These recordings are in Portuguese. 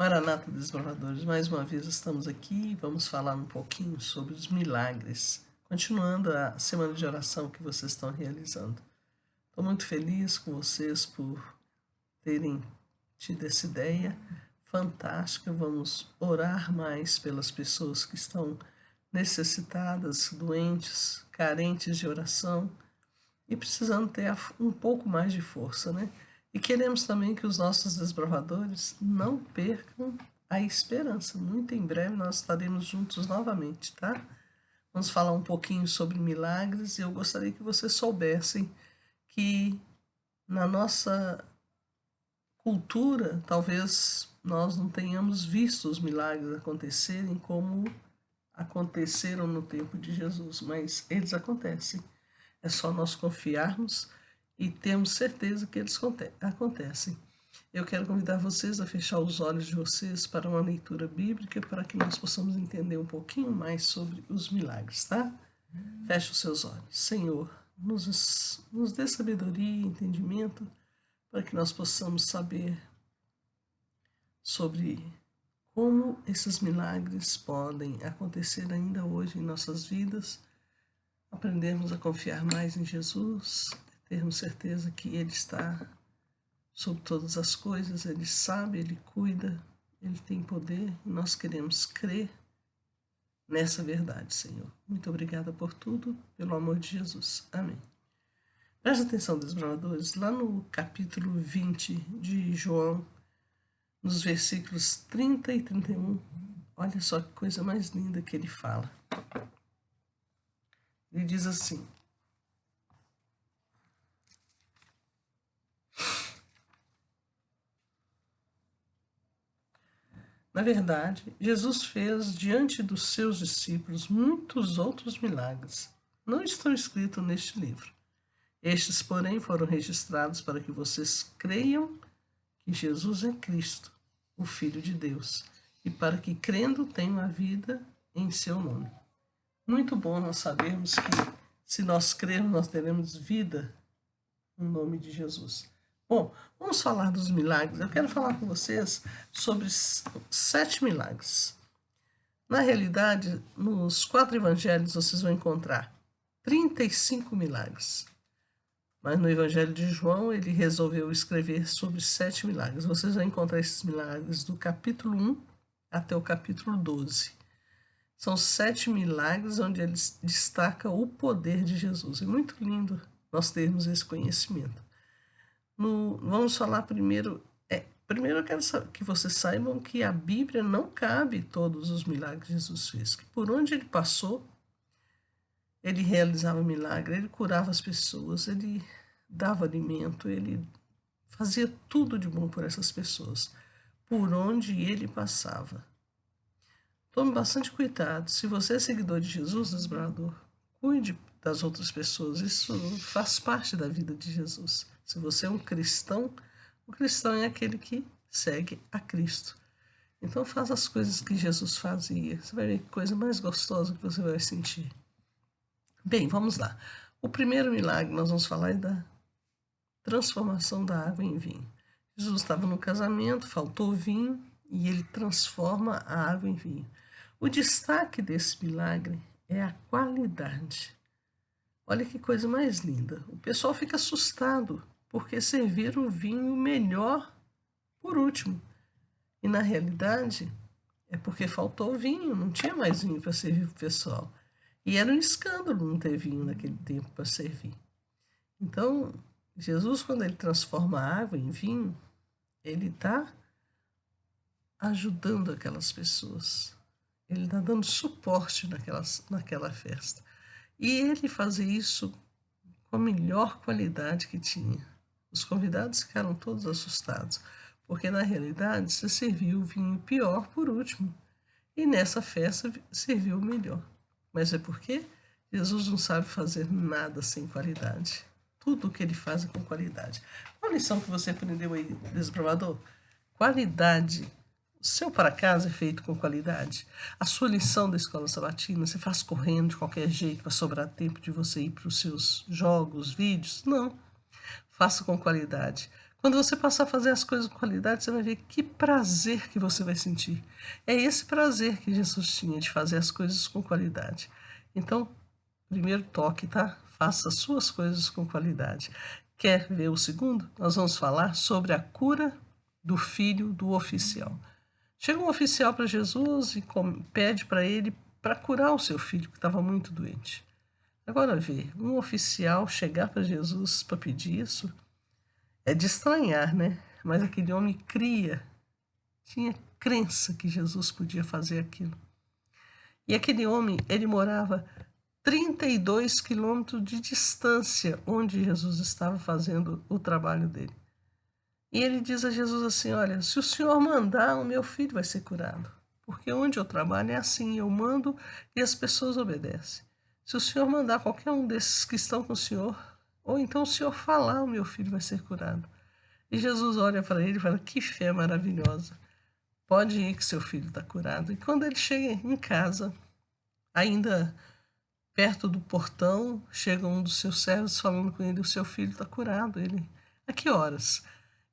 Maranata, desbravadores, mais uma vez estamos aqui e vamos falar um pouquinho sobre os milagres, continuando a semana de oração que vocês estão realizando. Estou muito feliz com vocês por terem tido essa ideia fantástica. Vamos orar mais pelas pessoas que estão necessitadas, doentes, carentes de oração e precisando ter um pouco mais de força, né? E queremos também que os nossos desbravadores não percam a esperança. Muito em breve nós estaremos juntos novamente, tá? Vamos falar um pouquinho sobre milagres e eu gostaria que vocês soubessem que na nossa cultura talvez nós não tenhamos visto os milagres acontecerem como aconteceram no tempo de Jesus, mas eles acontecem. É só nós confiarmos e termos certeza que eles acontecem. Eu quero convidar vocês a fechar os olhos de vocês para uma leitura bíblica para que nós possamos entender um pouquinho mais sobre os milagres, tá? Feche os seus olhos. Senhor, nos dê sabedoria e entendimento para que nós possamos saber sobre como esses milagres podem acontecer ainda hoje em nossas vidas, aprendermos a confiar mais em Jesus, termos certeza que Ele está sobre todas as coisas, Ele sabe, Ele cuida, Ele tem poder e nós queremos crer nessa verdade, Senhor. Muito obrigada por tudo, pelo amor de Jesus. Amém. Presta atenção, desbravadores, lá no capítulo 20 de João, nos versículos 30 e 31, olha só que coisa mais linda que ele fala. Ele diz assim: na verdade, Jesus fez diante dos seus discípulos muitos outros milagres. Não estão escritos neste livro. Estes, porém, foram registrados para que vocês creiam que Jesus é Cristo, o Filho de Deus, e para que, crendo, tenham a vida em seu nome. Muito bom nós sabermos que, se nós crermos, nós teremos vida no nome de Jesus. Bom, vamos falar dos milagres. Eu quero falar com vocês sobre 7 milagres. Na realidade, nos 4 evangelhos vocês vão encontrar 35 milagres. Mas no Evangelho de João, ele resolveu escrever sobre 7 milagres. Vocês vão encontrar esses milagres do capítulo 1 até o capítulo 12. São 7 milagres onde ele destaca o poder de Jesus. É muito lindo nós termos esse conhecimento. Vamos falar primeiro. Primeiro eu quero que vocês saibam que a Bíblia não cabe todos os milagres que Jesus fez. Que por onde ele passou, ele realizava milagre, ele curava as pessoas, ele dava alimento, ele fazia tudo de bom por essas pessoas, por onde ele passava. Tome bastante cuidado. Se você é seguidor de Jesus, desbravador, cuide das outras pessoas. Isso faz parte da vida de Jesus. Se você é um cristão, o cristão é aquele que segue a Cristo. Então faça as coisas que Jesus fazia. Você vai ver que coisa mais gostosa que você vai sentir. Bem, vamos lá. O primeiro milagre nós vamos falar é da transformação da água em vinho. Jesus estava no casamento, faltou vinho e ele transforma a água em vinho. O destaque desse milagre é a qualidade. Olha que coisa mais linda. O pessoal fica assustado porque serviram o vinho melhor por último. E na realidade é porque faltou vinho, não tinha mais vinho para servir para o pessoal. E era um escândalo não ter vinho naquele tempo para servir. Então, Jesus, quando ele transforma a água em vinho, ele está ajudando aquelas pessoas. Ele está dando suporte naquela festa. E ele fazia isso com a melhor qualidade que tinha. Os convidados ficaram todos assustados, porque na realidade se serviu o vinho pior por último. E nessa festa serviu o melhor. Mas é porque Jesus não sabe fazer nada sem qualidade. Tudo o que ele faz é com qualidade. Qual a lição que você aprendeu aí, desbravador? Qualidade. O seu para casa é feito com qualidade. A sua lição da escola sabatina, você faz correndo de qualquer jeito para sobrar tempo de você ir para os seus jogos, vídeos? Não. Faça com qualidade. Quando você passar a fazer as coisas com qualidade, você vai ver que prazer que você vai sentir. É esse prazer que Jesus tinha de fazer as coisas com qualidade. Então, primeiro toque, tá? Faça as suas coisas com qualidade. Quer ver o segundo? Nós vamos falar sobre a cura do filho do oficial. Chega um oficial para Jesus e pede para ele para curar o seu filho, que estava muito doente. Agora vê, um oficial chegar para Jesus para pedir isso é de estranhar, né? Mas aquele homem tinha crença que Jesus podia fazer aquilo. E aquele homem, ele morava 32 quilômetros de distância onde Jesus estava fazendo o trabalho dele. E ele diz a Jesus assim: olha, se o Senhor mandar, o meu filho vai ser curado. Porque onde eu trabalho é assim, eu mando e as pessoas obedecem. Se o Senhor mandar qualquer um desses que estão com o Senhor, ou então o Senhor falar, o meu filho vai ser curado. E Jesus olha para ele e fala: que fé maravilhosa. Pode ir que seu filho está curado. E quando ele chega em casa, ainda perto do portão, chega um dos seus servos falando com ele: o seu filho está curado. Ele: a que horas?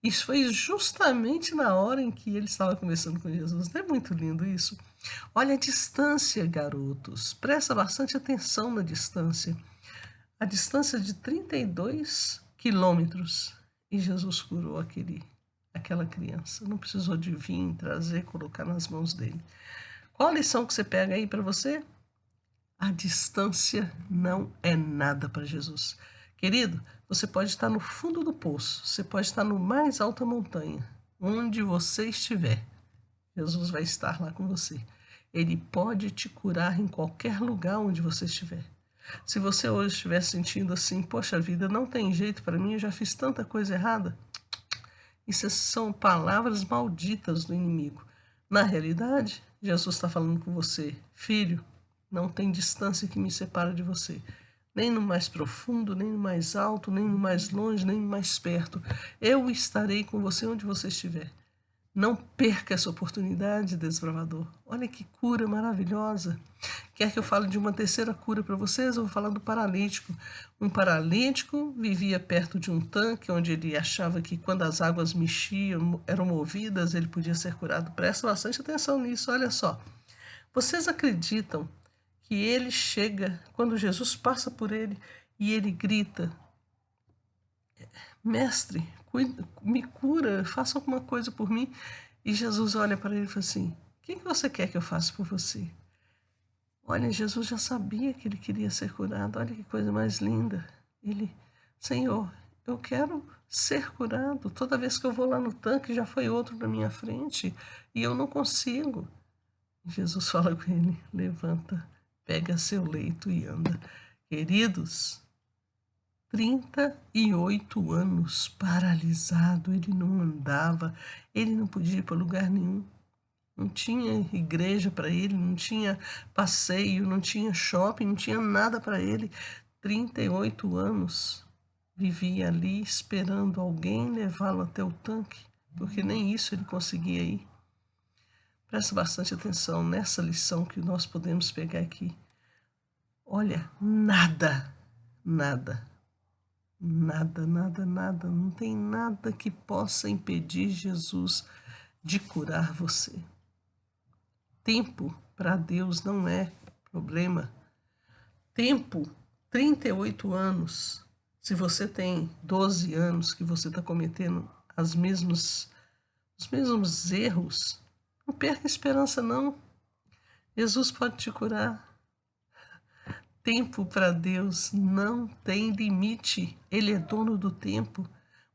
Isso foi justamente na hora em que ele estava conversando com Jesus. Não é muito lindo isso? Olha a distância, garotos. Presta bastante atenção na distância. A distância de 32 quilômetros. E Jesus curou aquela criança. Não precisou de vir, trazer, colocar nas mãos dele. Qual a lição que você pega aí para você? A distância não é nada para Jesus. Querido, você pode estar no fundo do poço, você pode estar no mais alta montanha, onde você estiver. Jesus vai estar lá com você. Ele pode te curar em qualquer lugar onde você estiver. Se você hoje estiver sentindo assim: poxa vida, não tem jeito para mim, eu já fiz tanta coisa errada. Isso são palavras malditas do inimigo. Na realidade, Jesus está falando com você: filho, não tem distância que me separa de você. Nem no mais profundo, nem no mais alto, nem no mais longe, nem no mais perto. Eu estarei com você onde você estiver. Não perca essa oportunidade, desbravador. Olha que cura maravilhosa. Quer que eu fale de uma terceira cura para vocês? Eu vou falar do paralítico. Um paralítico vivia perto de um tanque, onde ele achava que quando as águas mexiam, eram movidas, ele podia ser curado. Presta bastante atenção nisso, olha só. Vocês acreditam que ele chega, quando Jesus passa por ele, e ele grita: mestre, me cura, faça alguma coisa por mim. E Jesus olha para ele e fala assim: o que você quer que eu faça por você? Olha, Jesus já sabia que ele queria ser curado. Olha que coisa mais linda. Ele: Senhor, eu quero ser curado. Toda vez que eu vou lá no tanque, já foi outro na minha frente e eu não consigo. Jesus fala com ele: levanta, pega seu leito e anda. Queridos, 38 anos paralisado, ele não andava, ele não podia ir para lugar nenhum. Não tinha igreja para ele, não tinha passeio, não tinha shopping, não tinha nada para ele. 38 anos vivia ali esperando alguém levá-lo até o tanque, porque nem isso ele conseguia ir. Presta bastante atenção nessa lição que nós podemos pegar aqui. Olha, nada, nada, nada, nada, nada, não tem nada que possa impedir Jesus de curar você. Tempo para Deus não é problema. Tempo, 38 anos. Se você tem 12 anos que você está cometendo os mesmos erros, não perca a esperança não. Jesus pode te curar. Tempo para Deus não tem limite. Ele é dono do tempo.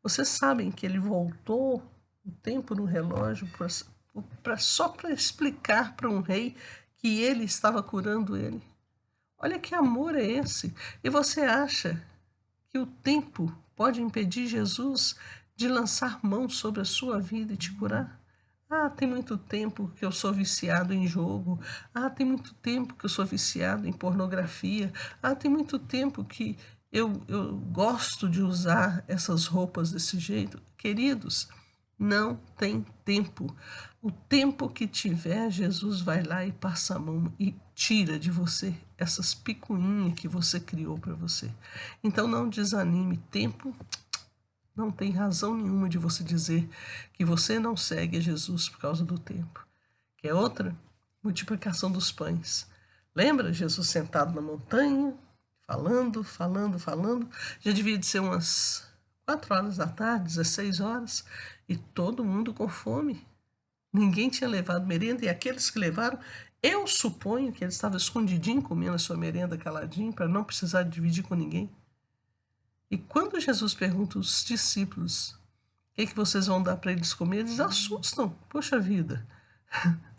Vocês sabem que ele voltou o tempo no relógio só para explicar para um rei que ele estava curando ele. Olha que amor é esse. E você acha que o tempo pode impedir Jesus de lançar mão sobre a sua vida e te curar? Ah, tem muito tempo que eu sou viciado em jogo. Ah, tem muito tempo que eu sou viciado em pornografia. Ah, tem muito tempo que eu gosto de usar essas roupas desse jeito. Queridos, não tem tempo. O tempo que tiver, Jesus vai lá e passa a mão e tira de você essas picuinhas que você criou para você. Então não desanime. Tempo Não tem razão nenhuma de você dizer que você não segue a Jesus por causa do tempo. Quer outra? Multiplicação dos pães. Lembra Jesus sentado na montanha, falando, falando, falando? Já devia de ser umas 4 horas da tarde, 16 horas, e todo mundo com fome. Ninguém tinha levado merenda, e aqueles que levaram, eu suponho que eles estavam escondidinho comendo a sua merenda caladinho, para não precisar dividir com ninguém. E quando Jesus pergunta aos discípulos o que vocês vão dar para eles comer, eles assustam. Poxa vida,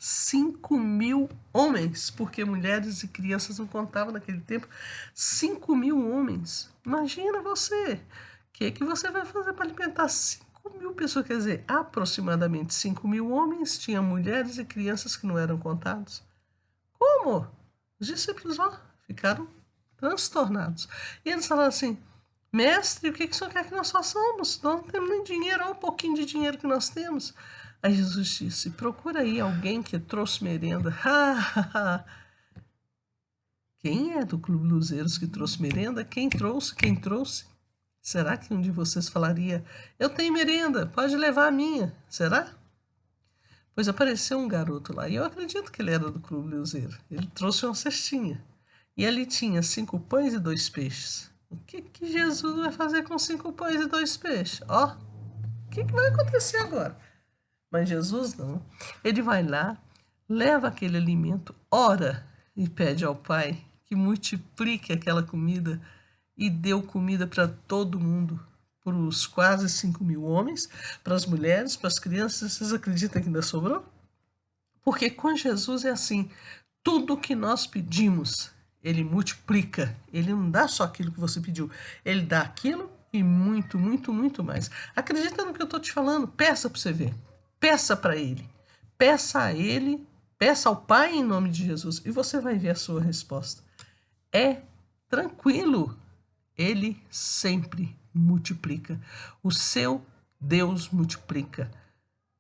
5.000 homens, porque mulheres e crianças não contavam naquele tempo. 5.000 homens. Imagina você, o que você vai fazer para alimentar 5.000 pessoas? Quer dizer, aproximadamente 5.000 homens, tinha mulheres e crianças que não eram contados. Como? Os discípulos ficaram transtornados. E eles falaram assim: mestre, o que o senhor quer que nós façamos? Nós não temos nem dinheiro, olha o pouquinho de dinheiro que nós temos. Aí Jesus disse: procura aí alguém que trouxe merenda. Quem é do Clube Luzeiros que trouxe merenda? Quem trouxe? Quem trouxe? Será que um de vocês falaria: eu tenho merenda, pode levar a minha? Será? Pois apareceu um garoto lá, e eu acredito que ele era do Clube Luzeiro. Ele trouxe uma cestinha, e ali tinha 5 pães e 2 peixes. O que Jesus vai fazer com 5 pães e 2 peixes? O que vai acontecer agora? Mas Jesus não. Ele vai lá, leva aquele alimento, ora e pede ao Pai que multiplique aquela comida e deu comida para todo mundo, para os quase 5.000 homens, para as mulheres, para as crianças. Vocês acreditam que ainda sobrou? Porque com Jesus é assim, tudo que nós pedimos, Ele multiplica. Ele não dá só aquilo que você pediu, Ele dá aquilo e muito, muito, muito mais. Acredita no que eu estou te falando? Peça para você ver. Peça para Ele. Peça a Ele, peça ao Pai em nome de Jesus e você vai ver a sua resposta. É tranquilo. Ele sempre multiplica. O seu Deus multiplica.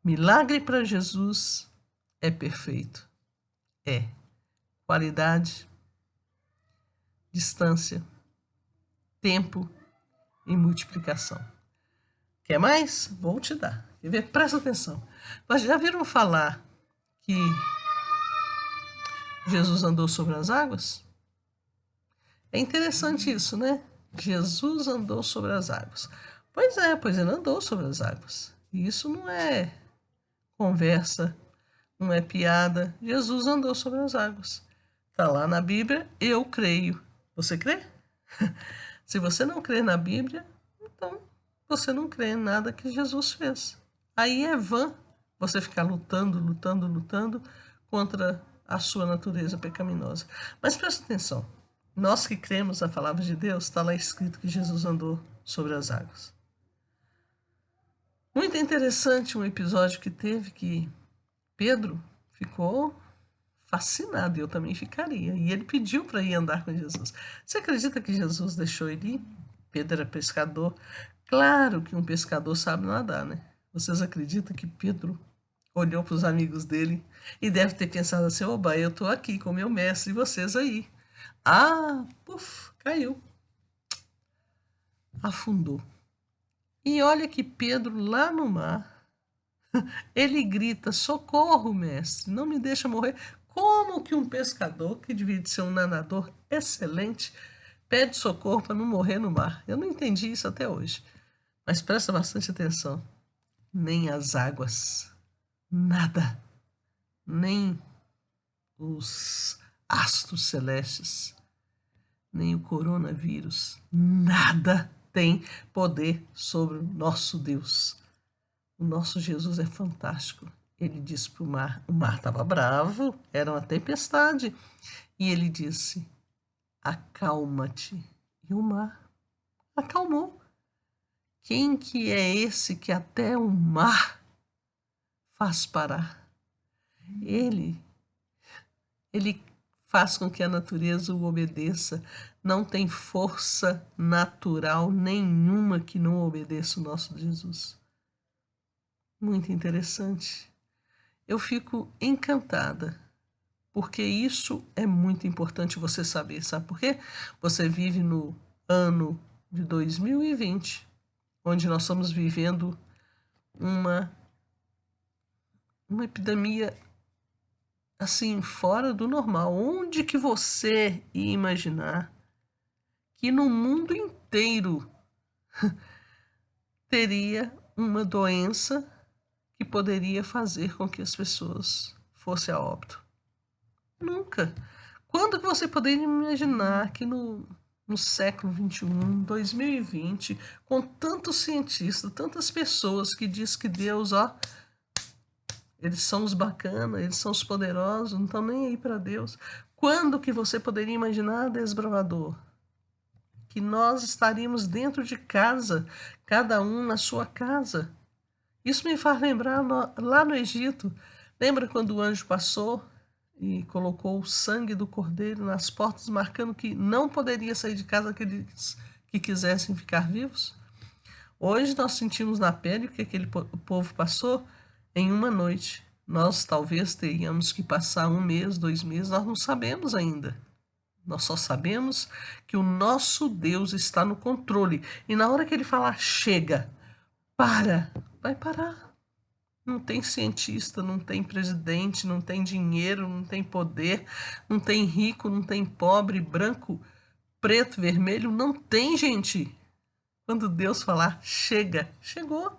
Milagre para Jesus é perfeito. É qualidade, distância, tempo e multiplicação. Quer mais? Vou te dar. Quer ver? Presta atenção. Mas já viram falar que Jesus andou sobre as águas? É interessante isso, né? Jesus andou sobre as águas. Pois ele andou sobre as águas. E isso não é conversa, não é piada. Jesus andou sobre as águas. Está lá na Bíblia, eu creio. Você crê? Se você não crê na Bíblia, então você não crê em nada que Jesus fez. Aí é vã você ficar lutando contra a sua natureza pecaminosa. Mas presta atenção. Nós que cremos na palavra de Deus, está lá escrito que Jesus andou sobre as águas. Muito interessante um episódio que teve que Pedro ficou fascinado, e eu também ficaria. E ele pediu para ir andar com Jesus. Você acredita que Jesus deixou ele ir? Pedro era pescador. Claro que um pescador sabe nadar, né? Vocês acreditam que Pedro olhou para os amigos dele e deve ter pensado assim: oba, eu estou aqui com meu mestre e vocês aí. Caiu. Afundou. E olha que Pedro lá no mar, ele grita: socorro, mestre, não me deixa morrer. Como que um pescador, que devia de ser um nadador excelente, pede socorro para não morrer no mar? Eu não entendi isso até hoje. Mas presta bastante atenção. Nem as águas, nada, nem os astros celestes, nem o coronavírus, nada tem poder sobre o nosso Deus. O nosso Jesus é fantástico. Ele disse para o mar estava bravo, era uma tempestade, e ele disse: acalma-te. E o mar acalmou. Quem que é esse que até o mar faz parar? Ele faz com que a natureza o obedeça. Não tem força natural nenhuma que não obedeça o nosso Jesus. Muito interessante. Eu fico encantada, porque isso é muito importante você saber. Sabe por quê? Você vive no ano de 2020, onde nós estamos vivendo uma epidemia assim fora do normal. Onde que você ia imaginar que no mundo inteiro teria uma doença que poderia fazer com que as pessoas fossem a óbito? Nunca. Quando que você poderia imaginar que no século XXI, 2020, com tantos cientistas, tantas pessoas que diz que Deus, ó, eles são os bacanas, eles são os poderosos, não estão nem aí para Deus. Quando que você poderia imaginar, desbravador, que nós estaríamos dentro de casa, cada um na sua casa? Isso me faz lembrar lá no Egito. Lembra quando o anjo passou e colocou o sangue do cordeiro nas portas, marcando que não poderia sair de casa aqueles que quisessem ficar vivos? Hoje nós sentimos na pele o que aquele povo passou em uma noite. Nós talvez tenhamos que passar 1 mês, 2 meses, nós não sabemos ainda. Nós só sabemos que o nosso Deus está no controle. E na hora que ele falar, chega, para, vai parar. Não tem cientista, não tem presidente, não tem dinheiro, não tem poder, não tem rico, não tem pobre, branco, preto, vermelho, não tem, gente. Quando Deus falar, chega, chegou.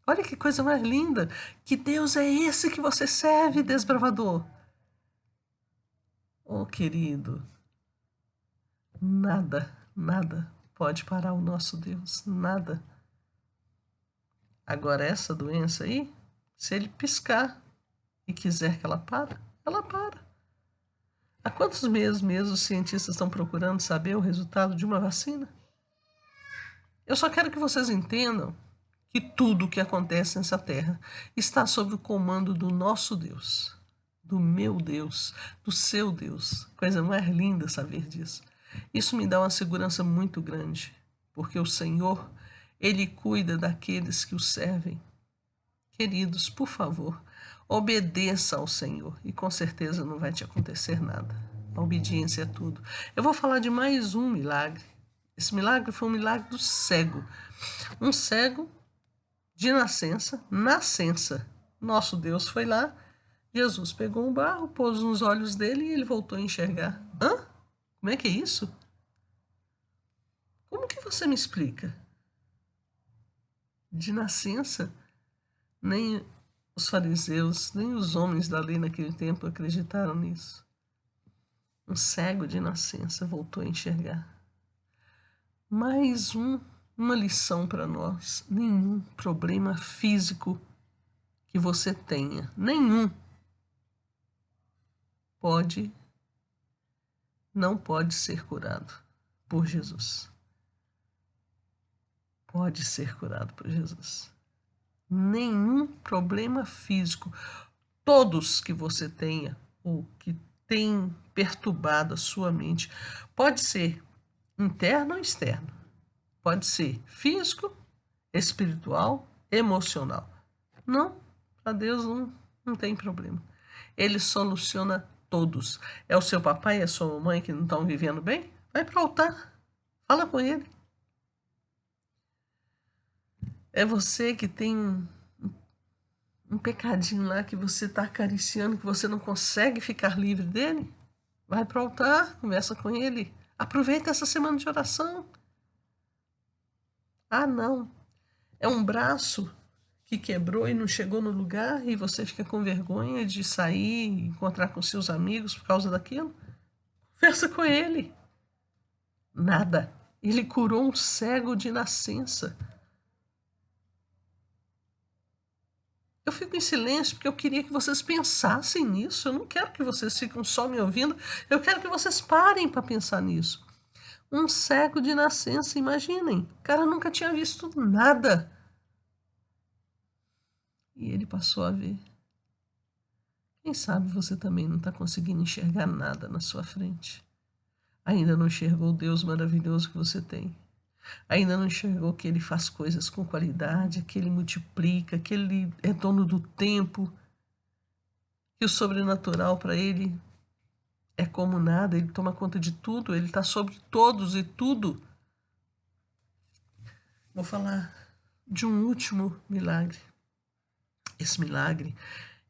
Olha que coisa mais linda. Que Deus é esse que você serve, desbravador? Oh, querido, nada, nada pode parar o nosso Deus, nada. Agora essa doença aí, se ele piscar e quiser que ela para, ela para. Há quantos meses mesmo os cientistas estão procurando saber o resultado de uma vacina? Eu só quero que vocês entendam que tudo o que acontece nessa terra está sob o comando do nosso Deus, do meu Deus, do seu Deus. Coisa mais linda saber disso. Isso me dá uma segurança muito grande, porque o Senhor, Ele cuida daqueles que o servem. Queridos, por favor, obedeça ao Senhor e com certeza não vai te acontecer nada. A obediência é tudo. Eu vou falar de mais um milagre. Esse milagre foi um milagre do cego. Um cego de nascença. Nosso Deus foi lá, Jesus pegou um barro, pôs nos olhos dele e ele voltou a enxergar. Hã? Como é que é isso? Como que você me explica? De nascença? Nem os fariseus, nem os homens da lei naquele tempo acreditaram nisso. Um cego de nascença voltou a enxergar. Mais uma lição para nós. Nenhum problema físico que você tenha, não pode ser curado por Jesus. Pode ser curado por Jesus. Nenhum problema físico. Todos que você tenha ou que tem perturbado a sua mente, pode ser interno ou externo. Pode ser físico, espiritual, emocional. Não, para Deus não tem problema. Ele soluciona todos. É o seu papai e a sua mamãe que não estão vivendo bem? Vai para o altar. Fala com ele. É você que tem um pecadinho lá que você está acariciando, que você não consegue ficar livre dele? Vai para o altar, conversa com ele. Aproveita essa semana de oração. Ah, não. É um braço que quebrou e não chegou no lugar e você fica com vergonha de sair e encontrar com seus amigos por causa daquilo? Conversa com ele. Nada. Ele curou um cego de nascença. Eu fico em silêncio porque eu queria que vocês pensassem nisso. Eu não quero que vocês fiquem só me ouvindo. Eu quero que vocês parem para pensar nisso. Um cego de nascença, imaginem. O cara nunca tinha visto nada. E ele passou a ver. Quem sabe você também não está conseguindo enxergar nada na sua frente. Ainda não enxergou o Deus maravilhoso que você tem. Ainda não enxergou que Ele faz coisas com qualidade, que Ele multiplica, que Ele é dono do tempo, que o sobrenatural para Ele é como nada, Ele toma conta de tudo, Ele está sobre todos e tudo. Vou falar de um último milagre. Esse milagre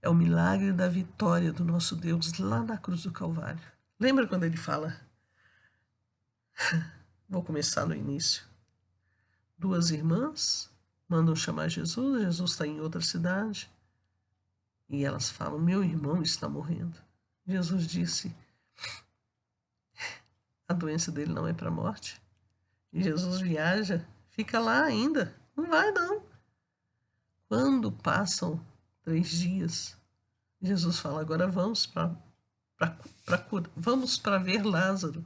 é o milagre da vitória do nosso Deus lá na cruz do Calvário. Lembra quando ele fala? Vou começar no início. Duas irmãs mandam chamar Jesus, Jesus está em outra cidade, e elas falam: meu irmão está morrendo. Jesus disse: a doença dele não é para a morte. E Jesus viaja, fica lá ainda, não vai não. Quando passam 3 dias, Jesus fala: agora vamos vamos para ver Lázaro.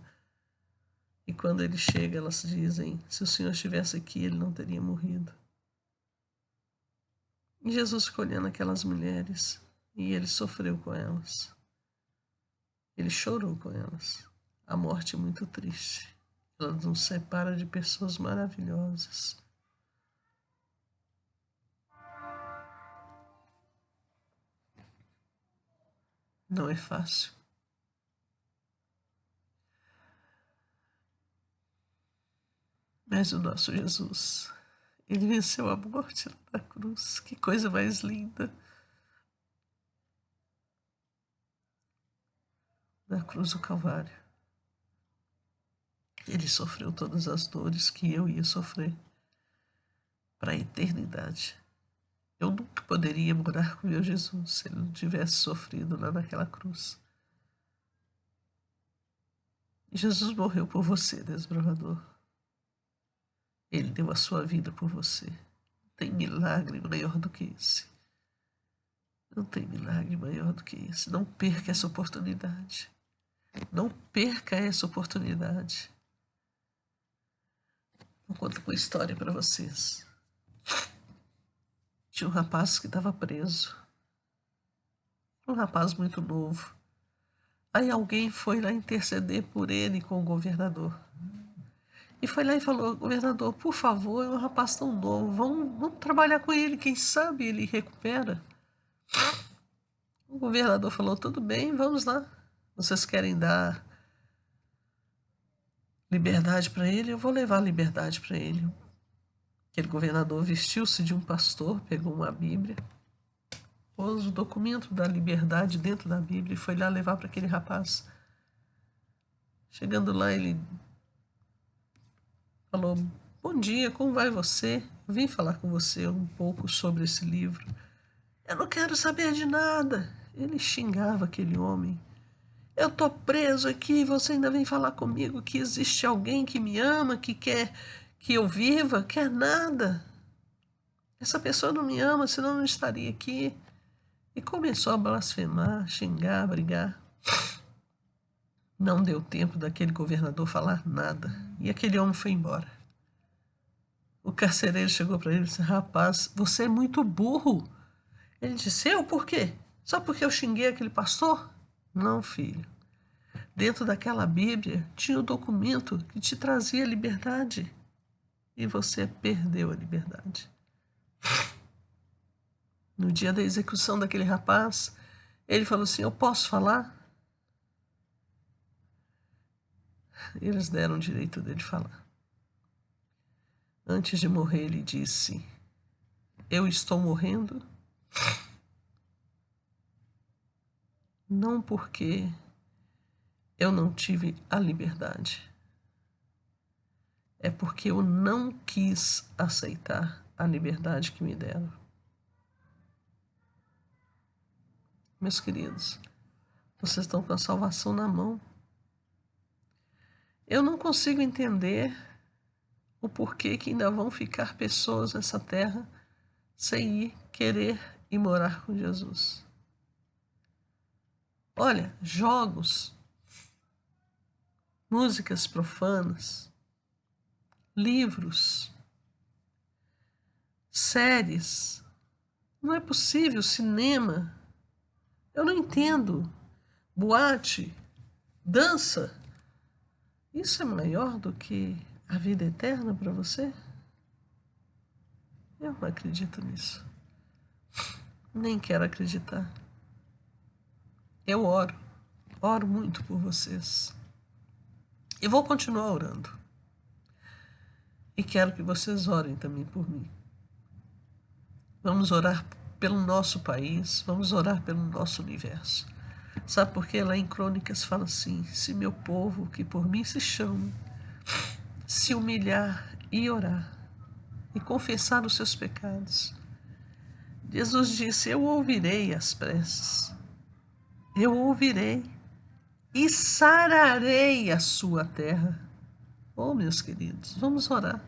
E quando ele chega, elas dizem: se o Senhor estivesse aqui, ele não teria morrido. E Jesus ficou olhando aquelas mulheres e ele sofreu com elas. Ele chorou com elas. A morte é muito triste. Ela nos separa de pessoas maravilhosas. Não é fácil. Mas o nosso Jesus, ele venceu a morte lá na cruz. Que coisa mais linda. Na cruz do Calvário. Ele sofreu todas as dores que eu ia sofrer para a eternidade. Eu nunca poderia morar com meu Jesus se ele não tivesse sofrido lá naquela cruz. E Jesus morreu por você, desbravador. Ele deu a sua vida por você. Não tem milagre maior do que esse. Não tem milagre maior do que esse. Não perca essa oportunidade. Não perca essa oportunidade. Vou contar uma história para vocês. Tinha um rapaz que estava preso. Um rapaz muito novo. Aí alguém foi lá interceder por ele com o governador. E foi lá e falou: governador, por favor, é um rapaz tão novo, vamos trabalhar com ele, quem sabe ele recupera. O governador falou: tudo bem, vamos lá. Vocês querem dar liberdade para ele? Eu vou levar liberdade para ele. Aquele governador vestiu-se de um pastor, pegou uma Bíblia, pôs o documento da liberdade dentro da Bíblia e foi lá levar para aquele rapaz. Chegando lá, ele falou: bom dia, como vai você? Eu vim falar com você um pouco sobre esse livro. Eu não quero saber de nada. Ele xingava aquele homem. Eu tô preso aqui e você ainda vem falar comigo que existe alguém que me ama, que quer que eu viva? Quer nada. Essa pessoa não me ama, senão eu não estaria aqui. E começou a blasfemar, xingar, brigar. Não deu tempo daquele governador falar nada. E aquele homem foi embora. O carcereiro chegou para ele e disse: rapaz, você é muito burro. Ele disse: eu por quê? Só porque eu xinguei aquele pastor? Não, filho. Dentro daquela Bíblia tinha o documento que te trazia liberdade. E você perdeu a liberdade. No dia da execução daquele rapaz, ele falou assim: eu posso falar? Eles deram o direito dele falar. Antes de morrer, ele disse: eu estou morrendo não porque eu não tive a liberdade. É porque eu não quis aceitar a liberdade que me deram. Meus queridos, vocês estão com a salvação na mão. Eu não consigo entender o porquê que ainda vão ficar pessoas nessa terra sem ir querer ir morar com Jesus. Olha, jogos, músicas profanas, livros, séries. Não é possível, cinema. Eu não entendo. Boate, dança. Isso é maior do que a vida eterna para você? Eu não acredito nisso. Nem quero acreditar. Eu oro muito por vocês. E vou continuar orando. E quero que vocês orem também por mim. Vamos orar pelo nosso país, vamos orar pelo nosso universo. Sabe por quê? Lá em Crônicas fala assim: se meu povo, que por mim se chama, se humilhar e orar e confessar os seus pecados. Jesus disse: eu ouvirei as preces, eu ouvirei e sararei a sua terra. Oh, meus queridos, vamos orar.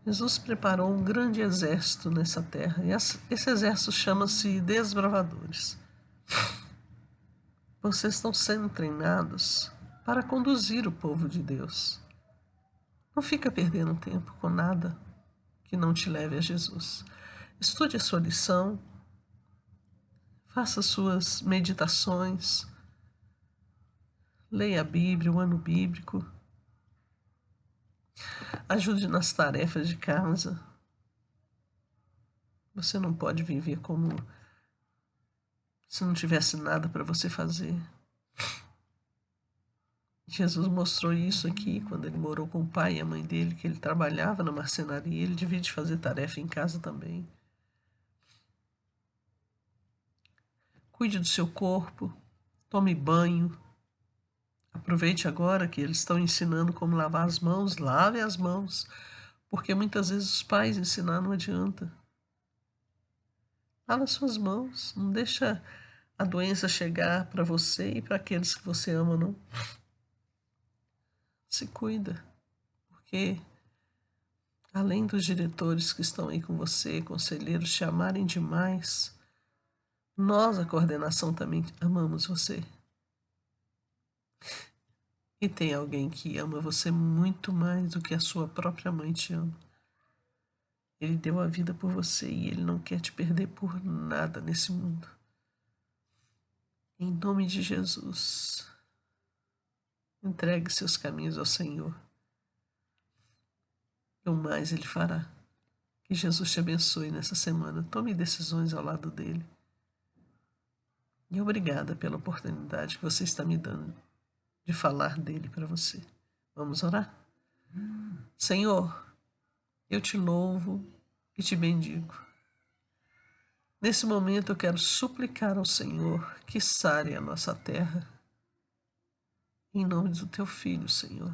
Jesus preparou um grande exército nessa terra, e esse exército chama-se desbravadores. Vocês estão sendo treinados para conduzir o povo de Deus. Não fica perdendo tempo com nada que não te leve a Jesus. Estude a sua lição, faça suas meditações, leia a Bíblia, o ano bíblico, ajude nas tarefas de casa. Você não pode viver como se não tivesse nada para você fazer. Jesus mostrou isso aqui quando ele morou com o pai e a mãe dele, que ele trabalhava na marcenaria, ele devia de fazer tarefa em casa também. Cuide do seu corpo, tome banho. Aproveite agora que eles estão ensinando como lavar as mãos, lave as mãos, porque muitas vezes os pais ensinar não adianta. Lava suas mãos, não deixa a doença chegar para você e para aqueles que você ama, não. Se cuida, porque além dos diretores que estão aí com você, conselheiros, te amarem demais, nós, a coordenação, também amamos você. E tem alguém que ama você muito mais do que a sua própria mãe te ama. Ele deu a vida por você e ele não quer te perder por nada nesse mundo. Em nome de Jesus, entregue seus caminhos ao Senhor. E o mais Ele fará. Que Jesus te abençoe nessa semana. Tome decisões ao lado dele. E obrigada pela oportunidade que você está me dando de falar dele para você. Vamos orar? Senhor, eu te louvo e te bendigo. Nesse momento eu quero suplicar ao Senhor que sare a nossa terra. Em nome do teu Filho, Senhor.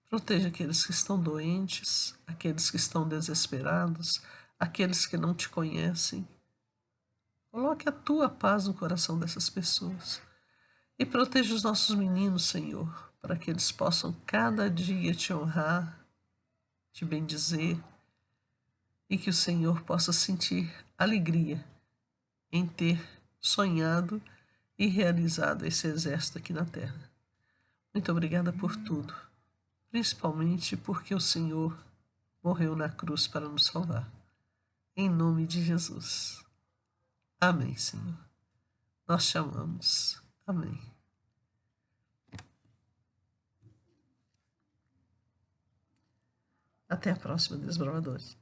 Proteja aqueles que estão doentes, aqueles que estão desesperados, aqueles que não te conhecem. Coloque a tua paz no coração dessas pessoas. E proteja os nossos meninos, Senhor, para que eles possam cada dia te honrar, te bendizer, e que o Senhor possa sentir alegria em ter sonhado e realizado esse exército aqui na terra. Muito obrigada por tudo, principalmente porque o Senhor morreu na cruz para nos salvar. Em nome de Jesus. Amém, Senhor. Nós te amamos. Amém. Até a próxima, desbravadores.